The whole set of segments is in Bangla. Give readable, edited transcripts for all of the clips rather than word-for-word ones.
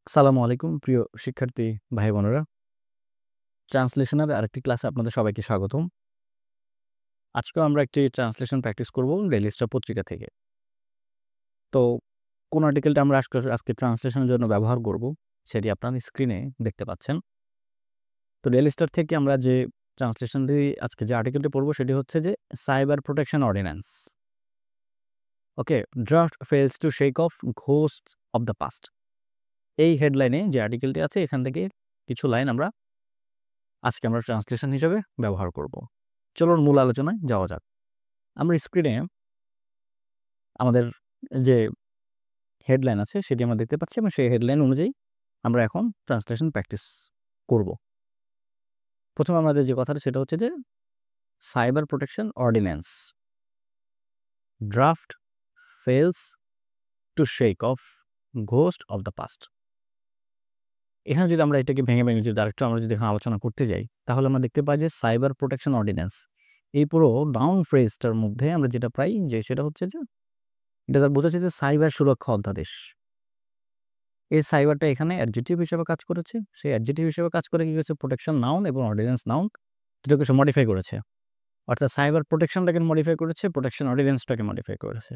আসসালামু আলাইকুম প্রিয় শিক্ষার্থী ভাই বোনেরা। ট্রান্সলেশনের আরেকটি ক্লাসে আপনাদের সবাইকে স্বাগতম। আজকেও আমরা একটি ট্রান্সলেশন প্র্যাকটিস করব ডেইলি স্টার পত্রিকা থেকে। তো কোন আর্টিকেলটা আমরা আজকে ট্রান্সলেশনের জন্য ব্যবহার করব সেটি আপনারা স্ক্রিনে দেখতে পাচ্ছেন। তো ডেইলি স্টার থেকে আমরা যে ট্রান্সলেশনটি আজকে যে আর্টিকেলটি পড়ব সেটি হচ্ছে যে cyber protection ordinance. Okay, draft fails to shake off ghosts of the past. এই হেডলাইনে যে আর্টিকেলটি আছে এখান থেকে কিছু লাইন আজকে আমরা ট্রান্সলেশন হিসেবে ব্যবহার করব। চলুন মূল আলোচনায় যাওয়া যাক। আমরা স্ক্রিনে আমাদের যে হেডলাইন আছে সেটি আমরা দেখতে পাচ্ছি এবং সেই হেডলাইন অনুযায়ী আমরা এখন ট্রান্সলেশন প্র্যাকটিস করব। প্রথমে আমাদের যে কথাটা সেটা হচ্ছে যে cyber protection ordinance draft fails to shake off ghost of the past. এখানে যদি আমরা এটাকে ভেঙে ভেঙে যদি আরেকটু আমরা যদি এখানে আলোচনা করতে যাই তাহলে আমরা দেখতে পাই যে সাইবার প্রোটেকশন অর্ডিন্যান্স এই পুরো ডাউন ফ্রেজটার মধ্যে আমরা যেটা পাই যে সেটা হচ্ছে যে এটা তার বোঝাচ্ছে যে সাইবার সুরক্ষা অধ্যাদেশ। এই সাইবারটা এখানে অ্যাডজেক্টিভ হিসেবে কাজ করেছে। সেই অ্যাডজেক্টিভ হিসেবে কাজ করে কি করেছে প্রোটেকশন নাউন এবং অর্ডিন্যান্স নাউন দুটোকে সে মডিফাই করেছে। অর্থাৎ সাইবার প্রোটেকশনটাকে মডিফাই করেছে, প্রোটেকশন অর্ডিন্যান্সটাকে মডিফাই করেছে।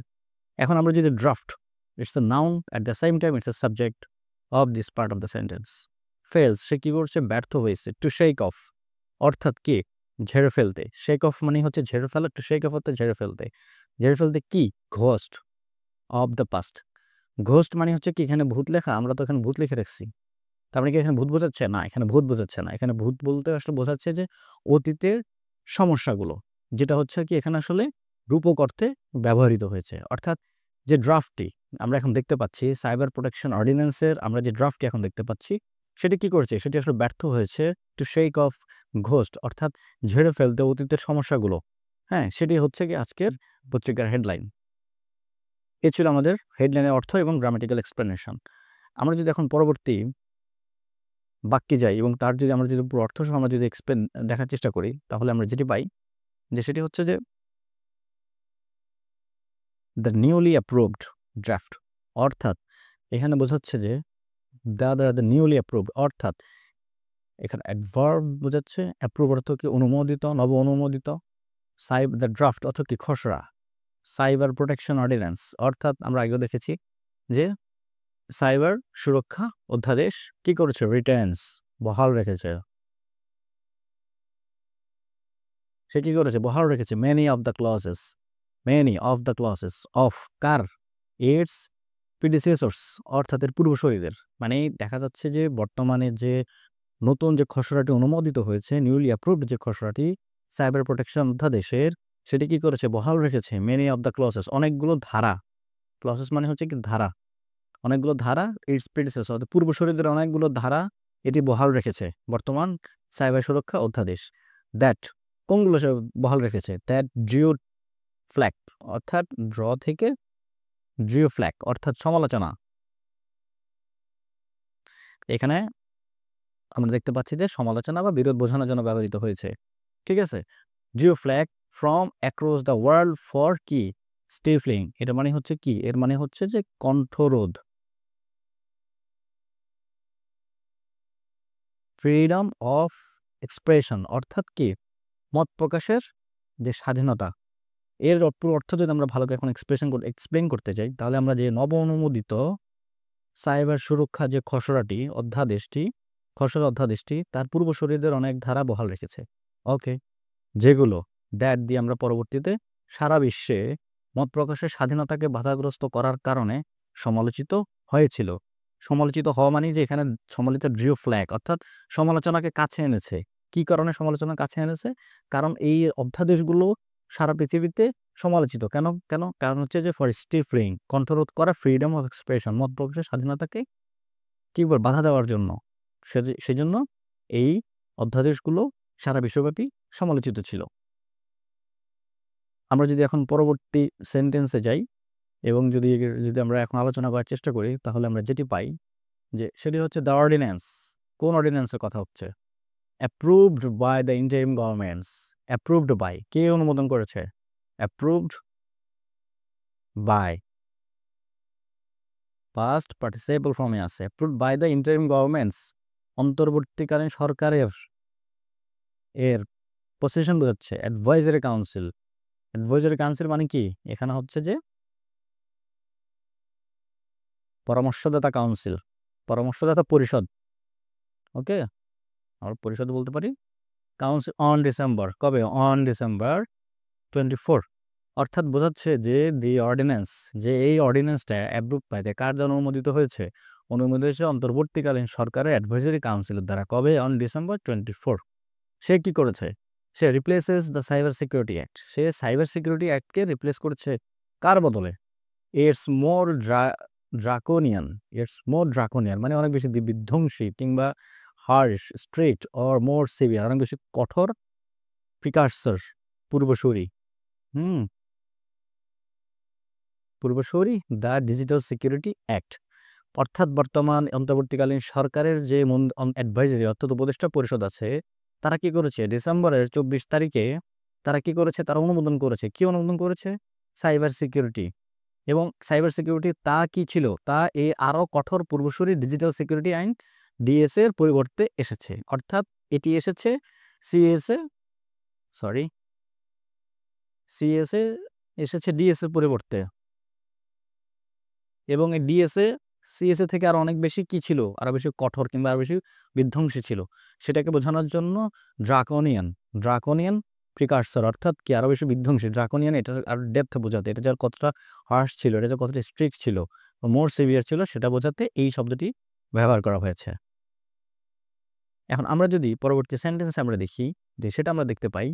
এখন আমরা যদি draft, it's a noun at the same time it's a subject of this part of the sentence. Fails সে কী করছে ব্যর্থ হয়েছে। টু শেক অফ অর্থাৎ কি ঝেড়ে ফেলতে। শেক অফ মানে হচ্ছে ঝেড়ে ফেলা, টু শেক অফ অর্থাৎ ঝেড়ে ফেলতে। ঝেড়ে ফেলতে কি ghost of the past. Ghost মানে হচ্ছে কি এখানে ভূত লেখা, আমরা তো এখানে ভূত লিখে রাখছি। তার মানে কি এখানে ভূত বোঝাচ্ছে? না, এখানে ভূত বোঝাচ্ছে না। এখানে ভূত বলতে আসলে বোঝাচ্ছে যে অতীতের সমস্যাগুলো, যেটা হচ্ছে কি এখানে আসলে রূপক অর্থে ব্যবহৃত হয়েছে। অর্থাৎ যে ড্রাফটটি আমরা এখন দেখতে পাচ্ছি সাইবার প্রোটেকশন অর্ডিন্যান্সের আমরা যে ড্রাফটটি এখন দেখতে পাচ্ছি সেটি কি করেছে? সেটি আসলে ব্যর্থ হয়েছে টু শেক অফ ঘোস্ট অর্থাৎ ঝেড়ে ফেলতে অতীতের সমস্যাগুলো। হ্যাঁ, সেটি হচ্ছে কি আজকের পত্রিকার হেডলাইন। এ ছিল আমাদের হেডলাইনের অর্থ এবং গ্রামাটিক্যাল এক্সপ্লেনেশন। আমরা যদি এখন পরবর্তী বাক্যে যাই এবং তার যদি আমরা যদি পুরো অর্থ সহ আমরা যদি দেখার চেষ্টা করি তাহলে আমরা যেটি পাই যে সেটি হচ্ছে যে দ্য নিউলি অ্যাপ্রুভড ড্রাফট। অর্থাৎ এখানে বোঝাচ্ছে যে দ্য নিউলি অ্যাপ্রুভড অর্থাৎ এখানে অ্যাডভার্ব বোঝাচ্ছে। অ্যাপ্রুভ অর্থ কি অনুমোদিত, নব অনুমোদিত। দ্য ড্রাফট অর্থ কি খসড়া। সাইবার প্রোটেকশন অর্ডিন্যান্স অর্থাৎ আমরা আগেও দেখেছি যে সাইবার সুরক্ষা অধ্যাদেশ কি করেছে? রিটেন্স বহাল রেখেছে। সে কি করেছে? বহাল রেখেছে many of the clauses of কার ইটস প্রিডিসেসর্স অর্থাৎ এর পূর্বসূরীদের। মানে দেখা যাচ্ছে যে বর্তমানে যে নতুন যে খসড়াটি অনুমোদিত হয়েছে, নিউলি অ্যাপ্রুভড যে খসড়াটি সাইবার প্রোটেকশন অধ্যাদেশের, সেটি কি করেছে? বহাল রেখেছে মেনি অফ দ্য ক্লজেস অনেকগুলো ধারা। ক্লজেস মানে হচ্ছে কি ধারা। অনেকগুলো ধারা ইটস প্রিডিসেসর অর্থাৎ পূর্বসূরীদের অনেকগুলো ধারা এটি বহাল রেখেছে বর্তমান সাইবার সুরক্ষা অধ্যাদেশ। দ্যাট কোনগুলো সে বহাল রেখেছে? দ্যাট ড্রিউ ফ্ল্যাগ অর্থাৎ ড্র থেকে ড্রিউ ফ্ল্যাগ অর্থাৎ সমালোচনা। এখানে আমরা দেখতে পাচ্ছি যে সমালোচনা বা বিরোধ বোঝানোর জন্য ব্যবহৃত হয়েছে। ঠিক আছে, drew flag from across the world for কি স্টিফলিং। এটা মানে হচ্ছে কি? এর মানে হচ্ছে যে কণ্ঠরোধ। ফ্রিডম অফ এক্সপ্রেশন অর্থাৎ কি মত প্রকাশের যে স্বাধীনতা। এর পুরো অর্থ যদি আমরা ভালো করে এখন এক্সপ্লেন করতে চাই তাহলে আমরা যে নব অনুমোদিত সাইবার সুরক্ষা যে খসড়া অধ্যাদেশটি তার পূর্বসূরীদের অনেক ধারা বহাল রেখেছে। ওকে, যেগুলো দ্যাট দিয়ে আমরা পরবর্তীতে সারা বিশ্বে মত প্রকাশের স্বাধীনতাকে বাধাগ্রস্ত করার কারণে সমালোচিত হয়েছিল। সমালোচিত হওয়া মানে যে এখানে সমালোচিত ড্রিউ ফ্ল্যাগ অর্থাৎ সমালোচনাকে কাছে এনেছে। কি কারণে সমালোচনা কাছে এনেছে? কারণ এই অধ্যাদেশগুলো সারা পৃথিবীতে সমালোচিত। কেন কেন কারণ হচ্ছে যে ফর স্টিফলিং কণ্ঠরোধ করা, ফ্রিডম অফ এক্সপ্রেশন মত প্রকাশের স্বাধীনতাকে কি বাধা দেওয়ার জন্য। সেজন্য এই অধ্যাদেশগুলো সারা বিশ্বব্যাপী সমালোচিত ছিল। আমরা যদি এখন পরবর্তী সেন্টেন্সে যাই এবং যদি আমরা এখন আলোচনা করার চেষ্টা করি তাহলে আমরা যেটি পাই যে সেটি হচ্ছে দ্য অর্ডিন্যান্স। কোন অর্ডিন্যান্সের কথা হচ্ছে? Approved by the interim governments. Approved by কে অনুমোদন করেছে? অ্যাপ্রুভড বাই পাস্ট পার্টিসিপেবল ফর্মে আছে approved by the interim governments, অন্তর্বর্তীকালীন সরকারের এর পজিশন বোঝাচ্ছে। অ্যাডভাইজারি কাউন্সিল, অ্যাডভাইজারি কাউন্সিল মানে কি, এখানে হচ্ছে যে পরামর্শদাতা কাউন্সিল, পরামর্শদাতা পরিষদ। ওকে, আমরা পরিষদ বলতে পারি। কাউন্সিল অন ডিসেম্বর, কবে, অন ডিসেম্বর 24, অর্থাৎ বোঝাচ্ছে যে দি অর্ডিন্যান্স, যে এই অর্ডিন্যান্সটা অ্যাপ্রুভ পাইতে কার দ্বারা অনুমোদিত হয়েছে, অনুমোদিত হয়েছে অন্তর্বর্তীকালীন সরকারের অ্যাডভাইজারি কাউন্সিলের দ্বারা। কবে, অন ডিসেম্বর 24। সে কি করেছে, সে replaces the cyber security act, সে সাইবার সিকিউরিটি অ্যাক্টকে রিপ্লেস করেছে কার বদলে, it's more draconian, it's more draconian মানে অনেক বেশি বিধ্বংসী কিংবা harsh, strict or more severe, অনেক বেশি কঠোর, প্রিকার্সর পূর্বসূরি, পূর্বসূরি দ্য ডিজিটাল সিকিউরিটি অ্যাক্ট। অর্থাৎ বর্তমান অন্তর্বর্তীকালীন সরকারের যে অ্যাডভাইজারি অর্থাৎ উপদেষ্টা পরিষদ আছে, তারা কি করেছে ডিসেম্বরের 24 তারিখে তারা কি করেছে, তারা অনুমোদন করেছে, কি অনুমোদন করেছে, সাইবার সিকিউরিটি। এবং সাইবার সিকিউরিটি তা কি ছিল, তা এই আরও কঠোর পূর্বসূরি ডিজিটাল সিকিউরিটি আইন ডিএসএ এর পরিবর্তে এসেছে। অর্থাৎ এটি এসেছে সিএসএ, সরি সিএসএ এসেছে ডিএসএ পরিবর্তে। এবং এই ডিএসএ সিএসএ থেকে আরও অনেক বেশি কি ছিল, আরও বেশি কঠোর কিংবা আরও বেশি বিধ্বংসী ছিল। সেটাকে বোঝানোর জন্য ড্রাকোনিয়ান প্রিকার্সর, অর্থাৎ কি আরও বেশি বিধ্বংসী। ড্রাকোনিয়ান এটা আর ডেপথ বোঝাতে, এটা যার কতটা হার্শ ছিল, এটা যে কতটা স্ট্রিক্ট ছিল, মোর সিভিয়ার ছিল, সেটা বোঝাতে এই শব্দটি ব্যবহার করা হয়েছে। এখন আমরা যদি পরবর্তী সেন্টেন্সে আমরা দেখি, যে সেটা আমরা দেখতে পাই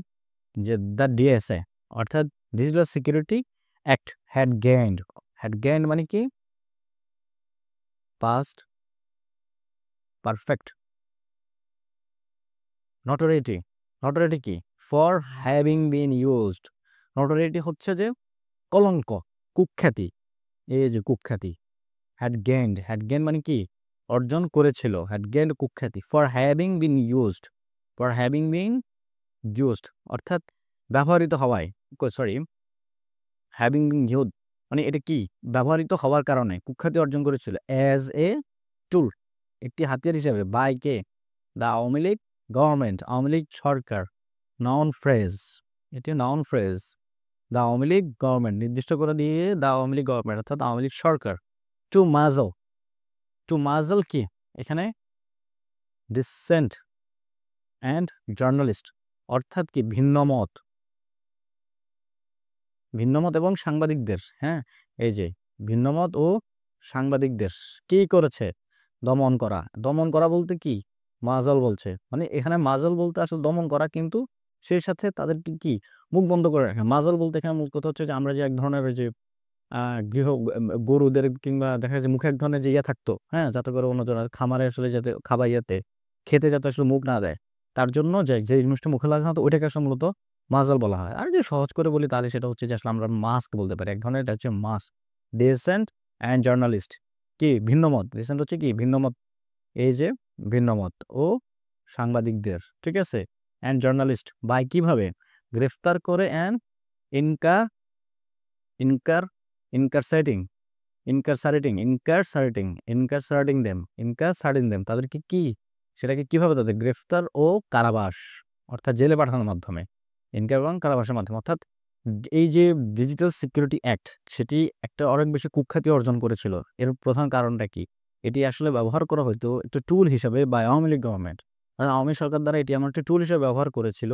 যে দ্য ডিএসএ অর্থাৎ digital security act had gained মানে কি, পাস্ট পারফেক্ট। নটোরিটি কি, ফর হ্যাভিং বিন ইউজড। নটোরিটি হচ্ছে যে কলঙ্ক, কুখ্যাতি, এই যে কুখ্যাতি। হ্যাড গেইন্ড মানে কি, অর্জন করেছিল, হ্যাড গেইন্ড কুখ্যাতি। ফর হ্যাভিং বিন ইউজড অর্থাৎ ব্যবহৃত হওয়ায়, সরি হ্যাভিং বিন ইউজড মানে এটা কি, ব্যবহৃত হওয়ার কারণে কুখ্যাতি অর্জন করেছিল। অ্যাজ এ টুল, একটি হাতিয়ার হিসাবে, বাই কে, দ্য আওয়ামী লীগ গভর্নমেন্ট, আওয়ামী লীগ সরকার। নাউন ফ্রেজ, এটি noun phrase. The Awami League government নির্দিষ্ট করে দিয়ে, দ্য আওয়ামী লীগ গভর্নমেন্ট অর্থাৎ আওয়ামী লীগ সরকার। টু মাজল কি, এখানে ডিসেন্ট অ্যান্ড জার্নালিস্ট অর্থাৎ কি ভিন্নমত এবং সাংবাদিকদের, হ্যাঁ এই যে ভিন্নমত ও সাংবাদিকদের কি করেছে, দমন করা বলতে কি, মাজল বলছে, মানে এখানে মাজল বলতে আসলে দমন করা, কিন্তু সেই সাথে তাদের কি মুখ বন্ধ করে রাখা। মাজল বলতে এখানে মূল কথা হচ্ছে যে আমরা যে এক ধরনের যে গরুদের কিংবা দেখা যাচ্ছে মুখে এক ধরনের যে ইয়ে থাকতো, হ্যাঁ যাতে করে অন্য জনের খামারে আসলে যাতে খাবাইয়াতে খেতে যাতে আসলে মুখ না দেয়, তার জন্য যে জিনিসটা মুখে লাগানো হতো ওইটাকে আসলে মূলত মাজল বলা হয়। আর যে সহজ করে বলি তাহলে সেটা হচ্ছে যে আসলে আমরা মাস্ক বলতে পারি, এক ধরনের, এটা হচ্ছে মাস্ক। ডিসেন্ট অ্যান্ড জার্নালিস্ট কি ভিন্নমত, ডিসেন্ট হচ্ছে কি ভিন্নমত, এই যে ভিন্নমত ও সাংবাদিকদের, ঠিক আছে। অ্যান্ড জার্নালিস্ট বাই কিভাবে, গ্রেফতার করে, অ্যান্ড ইনকার ইনকার ইনকারসারেটিং দেম তাদেরকে কি, সেটাকে কিভাবে, তাদের গ্রেফতার ও কারাবাস অর্থাৎ জেলে পাঠানোর মাধ্যমে, ইনকার এবং কারাবাসের মাধ্যমে। অর্থাৎ এই যে ডিজিটাল সিকিউরিটি অ্যাক্ট সেটি একটা অনেক বেশি কুখ্যাতি অর্জন করেছিল। এর প্রধান কারণটা কি, এটি আসলে ব্যবহার করা হতো একটা টুল হিসাবে বাই আওয়ামী লীগ গভর্নমেন্ট, আওয়ামী সরকার দ্বারা এটি আমার একটা টুল হিসেবে ব্যবহার করেছিল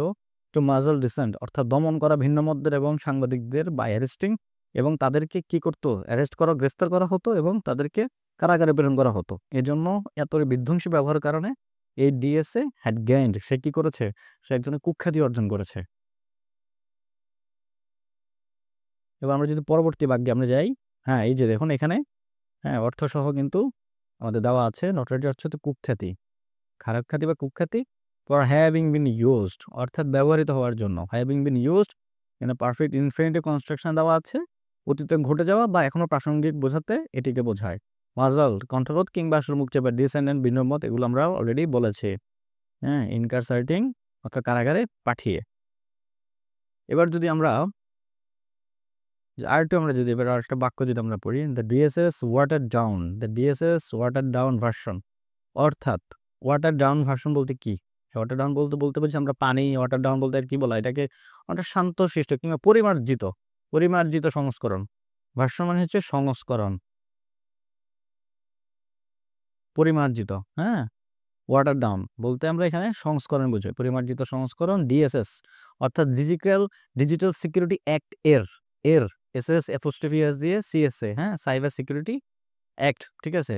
টু মাজল ডিসেন্ট অর্থাৎ দমন করা ভিন্নমতদের এবং সাংবাদিকদের, বাই অ্যারেস্টিং এবং তাদেরকে কি করতো, অ্যারেস্ট করা, গ্রেফতার করা হতো এবং তাদেরকে কারাগারে প্রেরণ করা হতো। এজন্য এত বিধ্বংসী ব্যবহারের কারণে এই ডিএসএ হ্যাড গেইনড, সে কি করেছে, সে একজনের কুখ্যাতি অর্জন করেছে। এবার আমরা যদি পরবর্তী বাক্যে আমরা যাই, হ্যাঁ এই যে দেখুন এখানে, হ্যাঁ অর্থসহ কিন্তু আমাদের দেওয়া আছে। নটোরিটি হচ্ছে তো কুখ্যাতি, খারাপ খ্যাতি বা কুখ্যাতি। ফর হ্যাভিং বিন ইউজড অর্থাৎ ব্যবহৃত হওয়ার জন্য, হ্যাভিং বিন ইউজড এখানে পারফেক্ট ইনফিনিটিভ কনস্ট্রাকশন দেওয়া আছে, অতীতে ঘটে যাওয়া বা এখনো প্রাসঙ্গিক বোঝাতে এটিকে বোঝায়। মাজল কণ্ঠরোধ কিংবা আসলে মুখ চেপে, ডিসেন্ডেন্ট ভিন্নমত এগুলো আমরা অলরেডি বলেছি, হ্যাঁ ইনকারসারেটিং অর্থাৎ কারাগারে পাঠিয়ে। এবার যদি আমরা আরেকটু আমরা যদি এবার আরেকটা বাক্য যদি আমরা পড়ি, the DSS water down, the DSS water down version, অর্থাৎ ওয়াটার ডাউন ভার্সন বলতে কি? ওয়াটার ডাউন বলতে বলতে বলছি আমরা পানি, ওয়াটার ডাউন বলতে আর কি বলা, এটাকে অনেকটা শান্তশিষ্ট কিংবা পরিমার্জিত, পরিমার্জিত সংস্করণ। ভার্সন মানে হচ্ছে সংস্করণ, পরিমার্জিত। হ্যাঁ, ওয়াটার ডাউন বলতে আমরা এখানে সংস্করণ বুঝাই, পরিমার্জিত সংস্করণ। ডিএসএস অর্থাৎ ডিজিটাল সিকিউরিটি অ্যাক্ট এর এর এসএস অ্যাপোস্ট্রফি এস দিয়ে সিএসএ, হ্যাঁ, সাইবার সিকিউরিটি অ্যাক্ট, ঠিক আছে।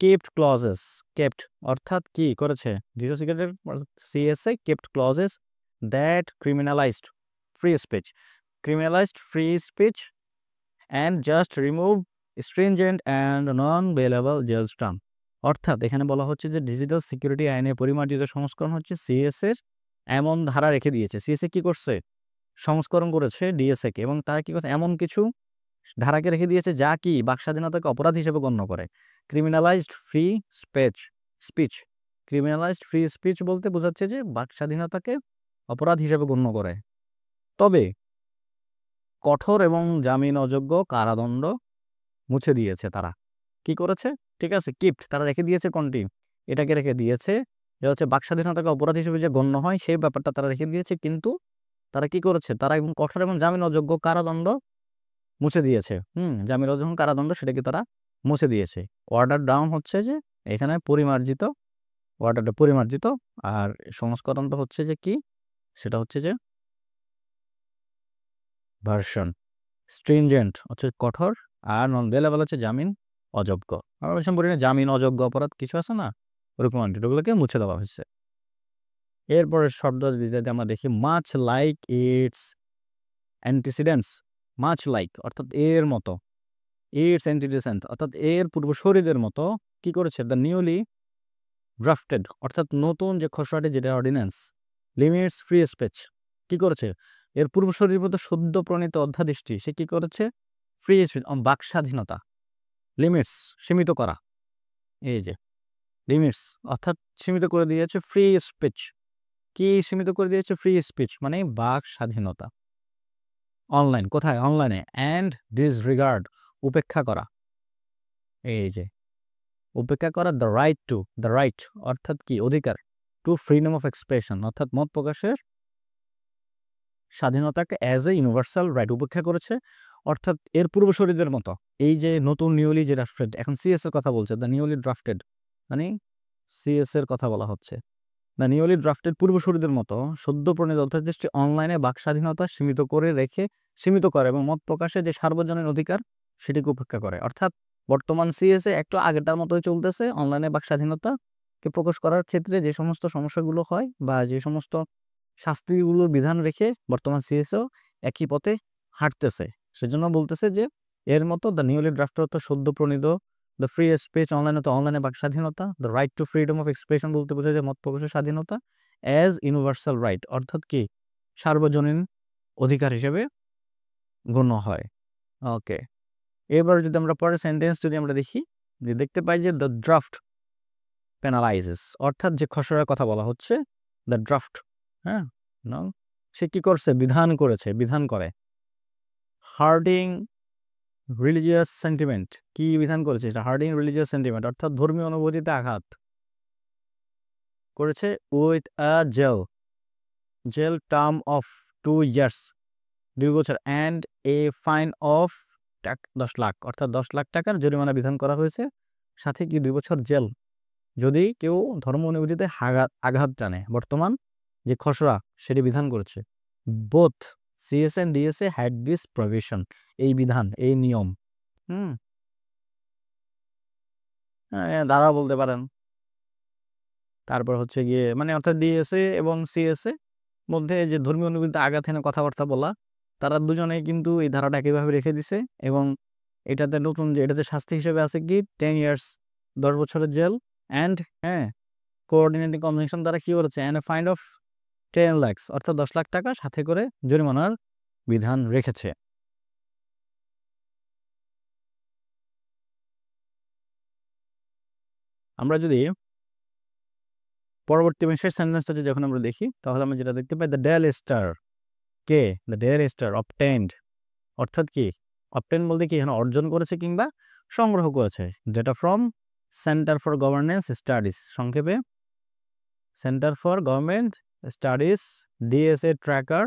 কেপ্ট ক্লজেস, কেপ্ট অর্থাৎ কি করেছে, digital security CSA kept clauses that criminalised free speech, criminalised free speech and just remove stringent and non bailable jail term. অর্থাৎ এখানে বলা হচ্ছে যে ডিজিটাল সিকিউরিটি আইনে পরিমার্জিত সংস্করণ হচ্ছে সিএসএর এমন ধারা রেখে দিয়েছে। সিএসএ কি করছে, সংস্করণ করেছে ডিএসএকে, এবং তারা কি করছে, এমন কিছু ধারাকে রেখে দিয়েছে যা কি বাক স্বাধীনতাকে অপরাধ হিসেবে গণ্য করে। ক্রিমিনালাইজড free speech, criminalised free speech বলতে বোঝাচ্ছে যে বাক স্বাধীনতাকে অপরাধ হিসেবে গণ্য করে। তবে কঠোর এবং জামিন অযোগ্য কারাদণ্ড মুছে দিয়েছে তারা। কি করেছে, ঠিক আছে, কিপ্ট তারা রেখে দিয়েছে, কোনটি, এটাকে রেখে দিয়েছে, এটা হচ্ছে বাক স্বাধীনতাকে অপরাধ হিসেবে যে গণ্য হয় সেই ব্যাপারটা তারা রেখে দিয়েছে, কিন্তু তারা কি করেছে, তারা এবং কঠোর এবং জামিন অযোগ্য কারাদণ্ড মুছে দিয়েছে। জামিন অযোগ্য কারাদণ্ড সেটাকে তারা মুছে দিয়েছে। অর্ডার ডাউন হচ্ছে যে এখানে পরিমার্জিত, অর্ডারটা পরিমার্জিত, আর সংস্করণটা হচ্ছে যে কি, সেটা হচ্ছে যে ভার্সন। স্ট্রিনজেন্ট হচ্ছে কঠোর, আর নন বেলেবল হচ্ছে জামিন অযোগ্য। আমরা বেশি বলি না জামিন অযোগ্য অপরাধ কিছু আছে না, ওরকম ওগুলোকে মুছে দেওয়া হয়েছে। এরপরে শব্দ যদি আমরা দেখি, much like its antecedents, much like অর্থাৎ এর মতো, ইটস অ্যান্টিসিডেন্ট অর্থাৎ এর পূর্বসূরীদের মতো, কি করেছে, দ্য নিউলি ড্রাফটেড অর্থাৎ নতুন যে খসড়াটি, যেটা অর্ডিন্যান্স লিমিটস ফ্রি স্পিচ, কি করেছে, এর পূর্বসূরীর মতো সদ্য প্রণীত অধ্যাদেশটি সে কি করেছে, ফ্রি স্পিচ বাক স্বাধীনতা, লিমিটস সীমিত করা, এই যে লিমিটস অর্থাৎ সীমিত করে দিয়েছে ফ্রি স্পিচ। কি সীমিত করে দিয়েছে, ফ্রি স্পিচ মানে বাক স্বাধীনতা। অনলাইন, কোথায়, অনলাইনে। অ্যান্ড ডিসরিগার্ড উপেক্ষা করা, এই যে উপেক্ষা করা, দ্য রাইট অর্থাৎ কি, অধিকার, টু ফ্রিডম অফ এক্সপ্রেশন অর্থাৎ মত প্রকাশের স্বাধীনতাকে অ্যাজ এ ইউনিভার্সাল রাইট উপেক্ষা করেছে। অর্থাৎ এর পূর্বসূরীদের মতো, এই যে নতুন নিউলি যে ড্রাফটেড, এখন সিএস এর কথা বলছে, দ্য নিউলি ড্রাফটেড মানে সিএস এর কথা বলা হচ্ছে, দ্য নিউলি ড্রাফটেড পূর্বসূরীদের মতো সদ্য প্রণীত অধ্যাদেশটি অনলাইনে বাক স্বাধীনতা সীমিত করে এবং মত প্রকাশে যে সার্বজনীন অধিকার সেটিকে উপেক্ষা করে। অর্থাৎ বর্তমান সিএসএ একটু আগেরটার মতোই চলতেছে, অনলাইনে বাক স্বাধীনতাকে প্রকাশ করার ক্ষেত্রে যে সমস্ত সমস্যাগুলো হয় বা যে সমস্ত শাস্তিগুলোর বিধান রেখে বর্তমান সিএসও একই পথে হাঁটতেছে। সেজন্য বলতেছে যে এর মতো দ্য নিউলি ড্রাফটেড অর্থাৎ সদ্য প্রণীত, দ্য ফ্রি স্পিচ অনলাইনে, তো অনলাইনে বাক স্বাধীনতা, the right two freedom of expression বলতে বোঝায় যে মত প্রকাশের স্বাধীনতা, অ্যাজ ইউনিভার্সাল রাইট অর্থাৎ কি সার্বজনীন অধিকার হিসেবে গণ্য হয়। ওকে, এবার যদি আমরা পরের সেন্টেন্স যদি আমরা দেখি, যে দেখতে পাই যে দ্য ড্রাফট পেনালাইজেস অর্থাৎ যে খসড়ার কথা বলা হচ্ছে, দ্য ড্রাফট, হ্যাঁ, সে কি করছে, বিধান করে হার্ডিং রিলিজিয়াস সেন্টিমেন্ট, কি বিধান করেছে, এটা হার্ডিং রিলিজিয়াস সেন্টিমেন্ট অর্থাৎ ধর্মীয় অনুভূতিতে আঘাত করেছে, with a jail term of 2 years 2 বছর, and a fine of 10 lakh অর্থাৎ 10 লাখ টাকার জরিমানা বিধান করা হয়েছে, সাথে কি 2 বছর জেল যদি কেউ ধর্ম অনুভূতিতে আঘাত টানে। বর্তমান যে খসড়া সেটি বিধান করেছে। Both CS and DSA had this provision, এই বিধান, এই নিয়ম। দ্বারা বলতে পারেন। তারপর হচ্ছে গিয়ে মানে অর্থাৎ ডিএসএ এবং সিএসএ মধ্যে যে ধর্মীয় অনুভূতিতে আঘাত এনে কথাবার্তা বলা, তারা দুজনেই কিন্তু এই ধারাটা একইভাবে রেখে দিছে, এবং এটাতে নতুন যে এটাতে শাস্তি হিসেবে আছে কি 10 years 10 বছরের জেল, অ্যান্ড কোঅর্ডিনেটিং কনভেনশন দ্বারা কি করেছে, and a fine of 10 lakhs অর্থাৎ 10 লাখ টাকা সাথে করে জরিমানার বিধান রেখেছে। আমরা যদি পরবর্তী শেষ সেন্টেন্সটা যদি এখন আমরা দেখি, তাহলে আমরা যেটা দেখতে পাই, দ্য ডেল স্টার, কে, দ্য ডেল স্টার অবটেইনড অর্থাৎ কি অবটেন বলতে কি এখানে অর্জন করেছে কিংবা সংগ্রহ করেছে। Data from Centre for Governance Studies, সংক্ষেপে Centre for Government Studies DSA tracker,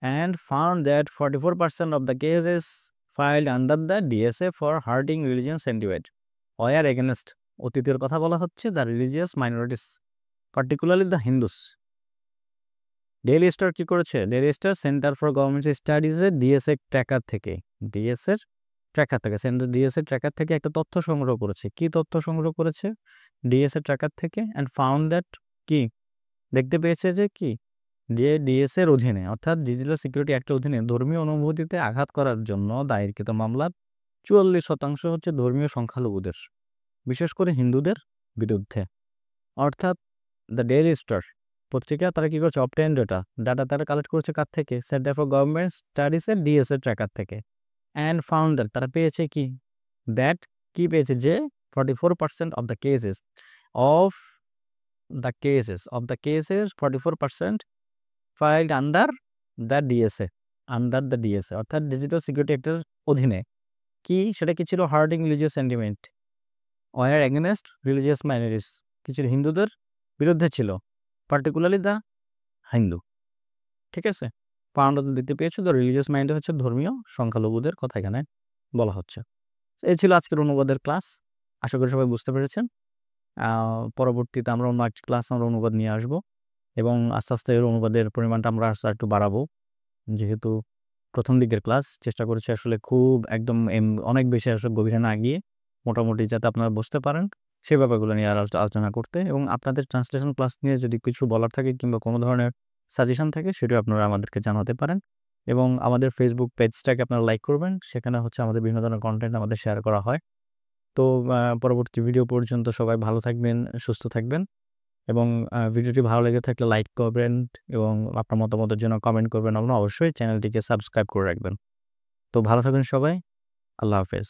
and found that 44% of the cases filed under the DSA for hurting religious sentiment were against, অতীতের কথা বলা হচ্ছে, the religious minorities, particularly the Hindus. Daily Star কি করেছে? Daily Star Centre for government স্টাডিজের DSA ট্র্যাকার থেকে, DSA ট্র্যাকার থেকে একটা তথ্য সংগ্রহ করেছে। কি তথ্য সংগ্রহ করেছে? DSA ট্র্যাকার থেকে, অ্যান্ড ফাউন্ড দ্যাট, কি দেখতে পেয়েছে যে কি DSA এর অধীনে অর্থাৎ ডিজিটাল সিকিউরিটি অ্যাক্টের অধীনে ধর্মীয় অনুভূতিতে আঘাত করার জন্য দায়েরকৃত মামলার 44% হচ্ছে ধর্মীয় সংখ্যালঘুদের, বিশেষ করে হিন্দুদের বিরুদ্ধে। অর্থাৎ দ্য ডেইলি স্টার পত্রিকা তারা কি করছে? অবটেইন ডাটা তারা কালেক্ট করেছে কার থেকে? সেন্টার ফর গভর্নমেন্ট স্টাডিজের DSA ট্র্যাকার থেকে। অ্যান্ড ফাউন্ডার তারা পেয়েছে কি? দ্যাট কি পেয়েছে? যে 44% of the cases 44% filed under the DSA অর্থাৎ ডিজিটাল সিকিউরিটি অ্যাক্টের অধীনে, কি সেটা কি ছিল? Hurting religious sentiment or against religious minorities, কিছু হিন্দুদের বিরুদ্ধে ছিল, পার্টিকুলারলি দ্য হিন্দু। ঠিক আছে, ফাউন্ড দেখতে পেয়েছো, দ্য রিলিজিয়াস মাইন্ড হচ্ছে ধর্মীয় সংখ্যালঘুদের কথা এখানে বলা হচ্ছে। এই ছিল আজকের অনুবাদের ক্লাস, আশা করি সবাই বুঝতে পেরেছেন। পরবর্তীতে আমরা অন্য একটি ক্লাস আমরা অনুবাদ নিয়ে আসবো এবং আস্তে আস্তে এর অনুবাদের পরিমাণটা আমরা আস্তে একটু বাড়াবো, যেহেতু প্রথম দিকের ক্লাস চেষ্টা করেছি আসলে খুব একদম অনেক বেশি আসলে গভীরে না গিয়ে মোটামুটি যাতে আপনারা বুঝতে পারেন সেই ব্যাপারগুলো নিয়ে আলোচনা করতে, এবং আপনাদের ট্রান্সলেশন ক্লাস নিয়ে যদি কিছু বলার থাকে কিংবা কোনো ধরনের সাজেশন থাকে সেটাও আপনারা আমাদেরকে জানাতে পারেন, এবং আমাদের ফেসবুক পেজটাকে আপনারা লাইক করবেন, সেখানে হচ্ছে আমাদের বিভিন্ন ধরনের কন্টেন্ট আমাদের শেয়ার করা হয়। তো পরবর্তী ভিডিও পর্যন্ত সবাই ভালো থাকবেন, সুস্থ থাকবেন, এবং ভিডিওটি ভালো লেগে থাকলে লাইক করবেন এবং আপনার মতামতের জন্য কমেন্ট করবেন, এবং অবশ্যই চ্যানেলটিকে সাবস্ক্রাইব করে রাখবেন। তো ভালো থাকবেন সবাই, আল্লাহ হাফেজ।